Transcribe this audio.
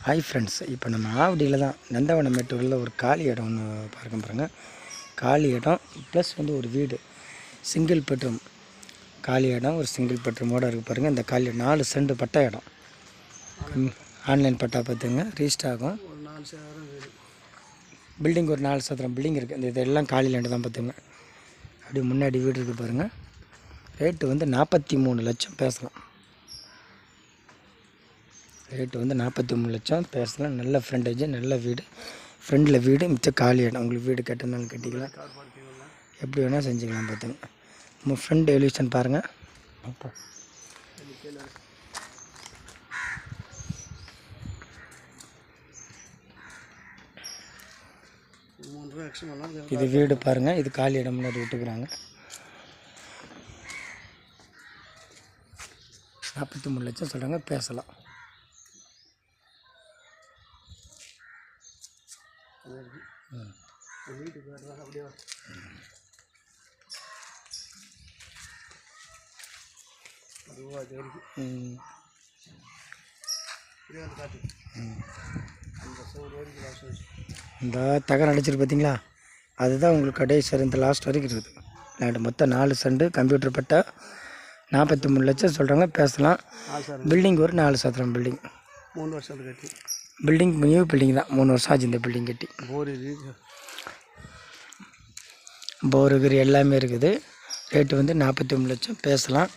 Hi friends, இப்போ நம்ம ஆவடியில் தான் நந்தவனம் மேட்டூரில் ஒரு காலி இடம் ஒன்று பாருங்கள். காலி இடம் ப்ளஸ் வந்து ஒரு வீடு, சிங்கிள் பெட்ரூம் காலி இடம், ஒரு சிங்கிள் பெட்ரூமோடு இருக்குது பாருங்கள். இந்த காலி 4 சென்ட் பட்டா இடம், ஆன்லைன் பட்டா பார்த்துங்க, ரீஸ்ட் ஆகும். பில்டிங் ஒரு 4 சதுரம் பில்டிங் இருக்குது. இந்த இதெல்லாம் காலி லேண்டு தான் பார்த்துங்க. அப்படியே முன்னாடி வீடு இருக்குது பாருங்கள். ரேட்டு வந்து 43 லட்சம் பேசலாம். ரேட்டு வந்து 43 லட்சம் பேசலாம். நல்ல ஃப்ரண்டேஜ், நல்ல வீடு, ஃப்ரெண்டில் வீடு, மிச்சம் காலி இடம். உங்களுக்கு வீடு கட்டினாலும் கட்டிக்கலாம், எப்படி வேணால் செஞ்சுக்கலாம். பார்த்துங்க, நம்ம ஃப்ரண்ட் எலிவேஷன் பாருங்கள். இது வீடு பாருங்கள். இது காலி இடம் முன்னாடி விட்டுக்கிறாங்க. 43 லட்சம் சொல்கிறாங்க, பேசலாம். இந்த தகரம் அடிச்சிருக்கு பார்த்தீங்களா, அதுதான் உங்களுக்கு கடைசி இந்த லாஸ்ட் வரைக்கும் இருக்குது லேண்டு. மொத்தம் 4 சென்ட், கம்ப்யூட்டர் பட்டா. 43 லட்சம் சொல்கிறாங்க, பேசலாம். பில்டிங் ஒரு 4 சதுரம் பில்டிங், 3 வருஷம் கட்டி பில்டிங், நியூ பில்டிங் தான். 3 வருஷம் ஆச்சு இந்த பில்டிங் கட்டி. போர் இருக்குது, எல்லாமே இருக்குது. ரேட்டு வந்து 43 லட்சம் பேசலாம்.